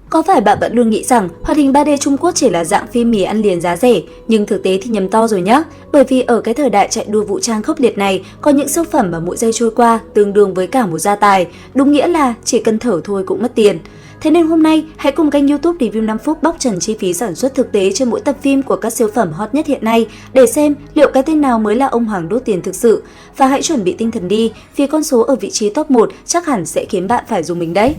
Có phải bạn vẫn luôn nghĩ rằng hoạt hình 3D Trung Quốc chỉ là dạng phim mì ăn liền giá rẻ, nhưng thực tế thì nhầm to rồi nhé. Bởi vì ở cái thời đại chạy đua vũ trang khốc liệt này, có những siêu phẩm mà mỗi giây trôi qua tương đương với cả một gia tài, đúng nghĩa là chỉ cần thở thôi cũng mất tiền. Thế nên hôm nay, hãy cùng kênh YouTube Review 5 phút bóc trần chi phí sản xuất thực tế trên mỗi tập phim của các siêu phẩm hot nhất hiện nay để xem liệu cái tên nào mới là ông hoàng đốt tiền thực sự. Và hãy chuẩn bị tinh thần đi, vì con số ở vị trí top 1 chắc hẳn sẽ khiến bạn phải dùng mình đấy.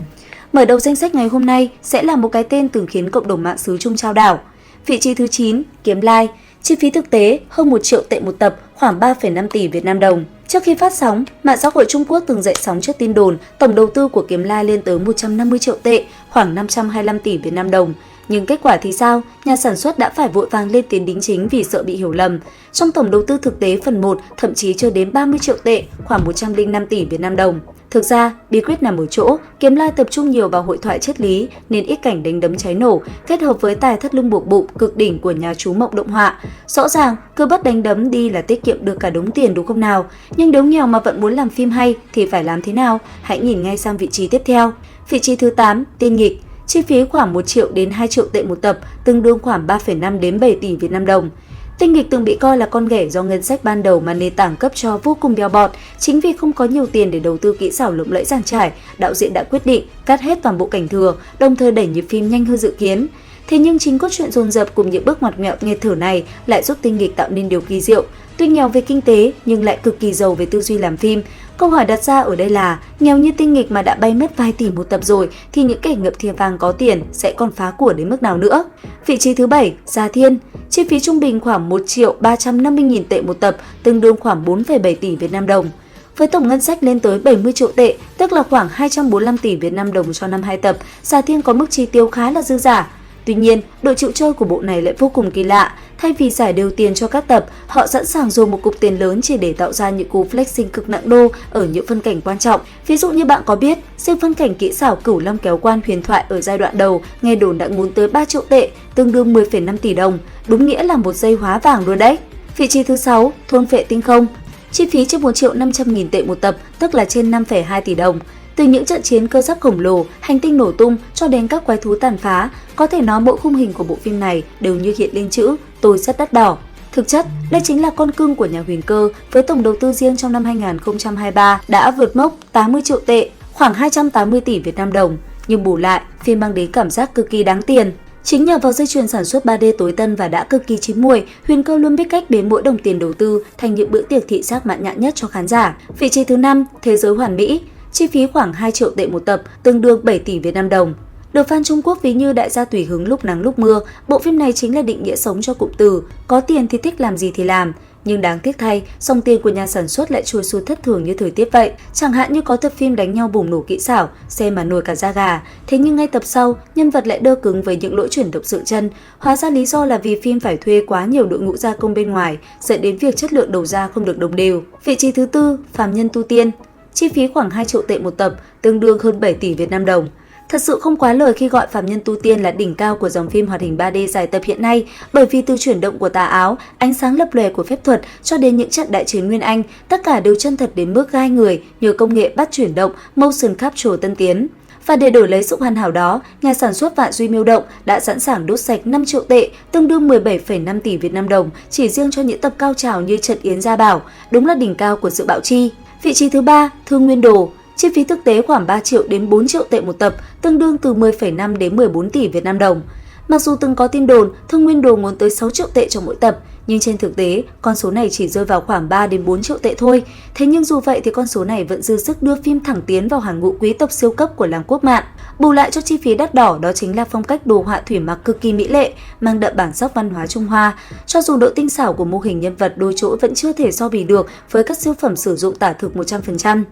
Mở đầu danh sách ngày hôm nay sẽ là một cái tên từng khiến cộng đồng mạng xứ Trung chao đảo. Vị trí thứ 9, Kiếm Lai. Chi phí thực tế hơn 1 triệu tệ một tập, khoảng 3,5 tỷ Việt Nam đồng. Trước khi phát sóng, mạng xã hội Trung Quốc từng dậy sóng trước tin đồn tổng đầu tư của Kiếm Lai lên tới 150 triệu tệ, khoảng 525 tỷ Việt Nam đồng. Nhưng kết quả thì sao? Nhà sản xuất đã phải vội vàng lên tiếng đính chính vì sợ bị hiểu lầm. Trong tổng đầu tư thực tế phần 1 thậm chí chưa đến 30 triệu tệ, khoảng 105 tỷ Việt Nam đồng. Thực ra, bí quyết nằm ở chỗ, Kiếm Lai tập trung nhiều vào hội thoại triết lý nên ít cảnh đánh đấm cháy nổ, kết hợp với tài thắt lưng buộc bụng cực đỉnh của nhà chú Mộng Động Họa. Rõ ràng, cứ bắt đánh đấm đi là tiết kiệm được cả đống tiền đúng không nào? Nhưng nếu nghèo mà vẫn muốn làm phim hay thì phải làm thế nào? Hãy nhìn ngay sang vị trí tiếp theo. Vị trí thứ 8, Tiên Nghịch. Chi phí khoảng 1 triệu đến 2 triệu tệ một tập, tương đương khoảng 3,5 đến 7 tỷ Việt Nam đồng. Tiên Nghịch từng bị coi là con ghẻ do ngân sách ban đầu mà nền tảng cấp cho vô cùng beo bọt. Chính vì không có nhiều tiền để đầu tư kỹ xảo lộng lẫy dàn trải, đạo diễn đã quyết định cắt hết toàn bộ cảnh thừa, đồng thời đẩy nhịp phim nhanh hơn dự kiến. Thế nhưng chính cốt truyện dồn dập cùng những bước ngoặt nghẹo nghẹt thở này lại giúp Tiên Nghịch tạo nên điều kỳ diệu. Tuy nghèo về kinh tế nhưng lại cực kỳ giàu về tư duy làm phim. Câu hỏi đặt ra ở đây là nghèo như Tiên Nghịch mà đã bay mất vài tỷ một tập rồi thì những kẻ ngậm thìa vàng có tiền sẽ còn phá của đến mức nào nữa? Vị trí thứ 7, Gia Thiên. Chi phí trung bình khoảng 1 triệu 350 nghìn tệ một tập, tương đương khoảng 4,7 tỷ Việt Nam đồng. Với tổng ngân sách lên tới 70 triệu tệ, tức là khoảng 245 tỷ Việt Nam đồng cho năm 2 tập, Gia Thiên có mức chi tiêu khá là dư dả. Tuy nhiên, độ chịu chơi của bộ này lại vô cùng kỳ lạ. Thay vì giải đều tiền cho các tập, họ sẵn sàng dồn một cục tiền lớn chỉ để tạo ra những cú flexing cực nặng đô ở những phân cảnh quan trọng. Ví dụ như bạn có biết, riêng phân cảnh kỹ xảo Cửu Long kéo quan huyền thoại ở giai đoạn đầu nghe đồn đã ngốn tới 3 triệu tệ, tương đương 10,5 tỷ đồng, đúng nghĩa là một giây hóa vàng luôn đấy. Vị trí thứ 6, Thôn Phệ Tinh Không. Chi phí trên 1 triệu 500 nghìn tệ một tập, tức là trên 5,2 tỷ đồng. Từ những trận chiến cơ giáp khổng lồ, hành tinh nổ tung cho đến các quái thú tàn phá, có thể nói mỗi khung hình của bộ phim này đều như hiện lên chữ "tôi rất đắt đỏ". Thực chất, đây chính là con cưng của nhà Huyền Cơ với tổng đầu tư riêng trong năm 2023 đã vượt mốc 80 triệu tệ, khoảng 280 tỷ Việt Nam đồng, nhưng bù lại, phim mang đến cảm giác cực kỳ đáng tiền. Chính nhờ vào dây chuyền sản xuất 3D tối tân và đã cực kỳ chín muồi, Huyền Cơ luôn biết cách biến mỗi đồng tiền đầu tư thành những bữa tiệc thị giác mãn nhãn nhất cho khán giả. Vị trí thứ 5, Thế Giới Hoàn Mỹ. Chi phí khoảng 2 triệu tệ một tập, tương đương 7 tỷ Việt Nam đồng. Được fan Trung Quốc ví như đại gia tùy hứng lúc nắng lúc mưa, bộ phim này chính là định nghĩa sống cho cụm từ có tiền thì thích làm gì thì làm. Nhưng đáng tiếc thay, dòng tiền của nhà sản xuất lại trôi xuôi thất thường như thời tiết vậy. Chẳng hạn như có tập phim đánh nhau bùng nổ kỹ xảo, xem mà nổi cả da gà. Thế nhưng ngay tập sau, nhân vật lại đơ cứng với những lỗi chuyển động sự chân. Hóa ra lý do là vì phim phải thuê quá nhiều đội ngũ gia công bên ngoài, dẫn đến việc chất lượng đầu ra không được đồng đều. Vị trí thứ 4, Phàm Nhân Tu Tiên. Chi phí khoảng 2 triệu tệ một tập, tương đương hơn 7 tỷ Việt Nam đồng. Thật sự không quá lời khi gọi Phàm Nhân Tu Tiên là đỉnh cao của dòng phim hoạt hình 3D dài tập hiện nay, bởi vì từ chuyển động của tà áo, ánh sáng lập lòe của phép thuật cho đến những trận đại chiến Nguyên Anh, tất cả đều chân thật đến mức gai người nhờ công nghệ bắt chuyển động motion capture tân tiến. Và để đổi lấy sự hoàn hảo đó, nhà sản xuất Vạn Duy Miêu Động đã sẵn sàng đốt sạch 5 triệu tệ, tương đương 17,5 tỷ Việt Nam đồng chỉ riêng cho những tập cao trào như trận Yến Gia Bảo, đúng là đỉnh cao của sự bạo chi. Vị trí thứ 3, Thương Nguyên Đồ. Chi phí thực tế khoảng 3 triệu đến 4 triệu tệ một tập, tương đương từ 10,5 đến 14 tỷ Việt Nam đồng. Mặc dù từng có tin đồn Thương Nguyên Đồ ngốn tới 6 triệu tệ cho mỗi tập, nhưng trên thực tế, con số này chỉ rơi vào khoảng 3 đến 4 triệu tệ thôi. Thế nhưng dù vậy thì con số này vẫn dư sức đưa phim thẳng tiến vào hàng ngũ quý tộc siêu cấp của làng quốc mạng. Bù lại cho chi phí đắt đỏ đó chính là phong cách đồ họa thủy mặc cực kỳ mỹ lệ, mang đậm bản sắc văn hóa Trung Hoa. Cho dù độ tinh xảo của mô hình nhân vật đôi chỗ vẫn chưa thể so bì được với các siêu phẩm sử dụng tả thực 100%.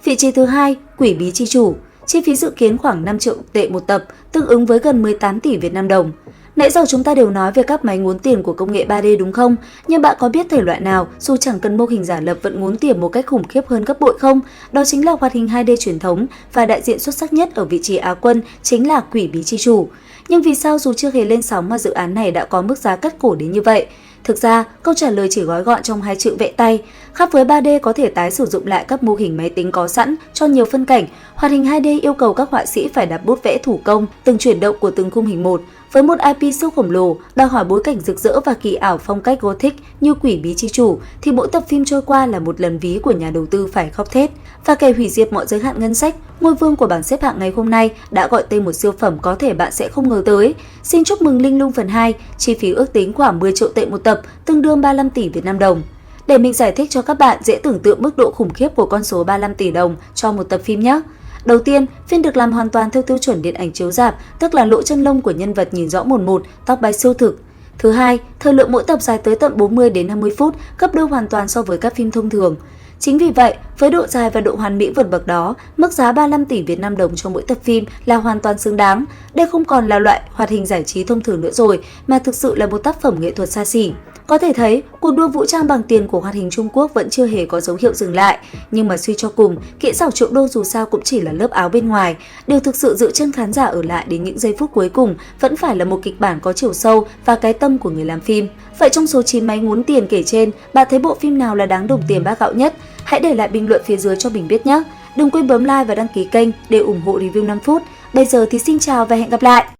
Vị trí thứ 2, Quỷ Bí Chi Chủ. Chi phí dự kiến khoảng 5 triệu tệ một tập, tương ứng với gần 18 tỷ Việt Nam đồng. Nãy giờ chúng ta đều nói về các máy ngốn tiền của công nghệ 3D đúng không? Nhưng bạn có biết thể loại nào dù chẳng cần mô hình giả lập vẫn ngốn tiền một cách khủng khiếp hơn gấp bội không? Đó chính là hoạt hình 2D truyền thống và đại diện xuất sắc nhất ở vị trí Á quân chính là Quỷ Bí Chi Chủ. Nhưng vì sao dù chưa hề lên sóng mà dự án này đã có mức giá cắt cổ đến như vậy? Thực ra, câu trả lời chỉ gói gọn trong hai chữ vẽ tay. Khác với 3D có thể tái sử dụng lại các mô hình máy tính có sẵn cho nhiều phân cảnh, hoạt hình 2D yêu cầu các họa sĩ phải đặt bút vẽ thủ công từng chuyển động của từng khung hình một. Với một IP siêu khổng lồ, đòi hỏi bối cảnh rực rỡ và kỳ ảo phong cách Gothic như Quỷ bí chi chủ, thì mỗi tập phim trôi qua là một lần ví của nhà đầu tư phải khóc thét. Và kẻ hủy diệt mọi giới hạn ngân sách, ngôi vương của bảng xếp hạng ngày hôm nay đã gọi tên một siêu phẩm có thể bạn sẽ không ngờ tới. Xin chúc mừng Linh Lung phần 2, chi phí ước tính khoảng 10 triệu tệ một tập, tương đương 35 tỷ Việt Nam đồng. Để mình giải thích cho các bạn dễ tưởng tượng mức độ khủng khiếp của con số 35 tỷ đồng cho một tập phim nhé. Đầu tiên, phim được làm hoàn toàn theo tiêu chuẩn điện ảnh chiếu rạp, tức là lỗ chân lông của nhân vật nhìn rõ mồn một, tóc bay siêu thực. Thứ hai, thời lượng mỗi tập dài tới tận 40 đến 50 phút, gấp đôi hoàn toàn so với các phim thông thường. Chính vì vậy, với độ dài và độ hoàn mỹ vượt bậc đó, mức giá 35 tỷ Việt Nam đồng cho mỗi tập phim là hoàn toàn xứng đáng. Đây không còn là loại hoạt hình giải trí thông thường nữa rồi, mà thực sự là một tác phẩm nghệ thuật xa xỉ. Có thể thấy, cuộc đua vũ trang bằng tiền của hoạt hình Trung Quốc vẫn chưa hề có dấu hiệu dừng lại. Nhưng mà suy cho cùng, kỹ xảo triệu đô dù sao cũng chỉ là lớp áo bên ngoài. Điều thực sự giữ chân khán giả ở lại đến những giây phút cuối cùng vẫn phải là một kịch bản có chiều sâu và cái tâm của người làm phim. Vậy trong số 9 máy ngốn tiền kể trên, bạn thấy bộ phim nào là đáng đồng tiền bát gạo nhất? Hãy để lại bình luận phía dưới cho mình biết nhé! Đừng quên bấm like và đăng ký kênh để ủng hộ review 5 phút. Bây giờ thì xin chào và hẹn gặp lại!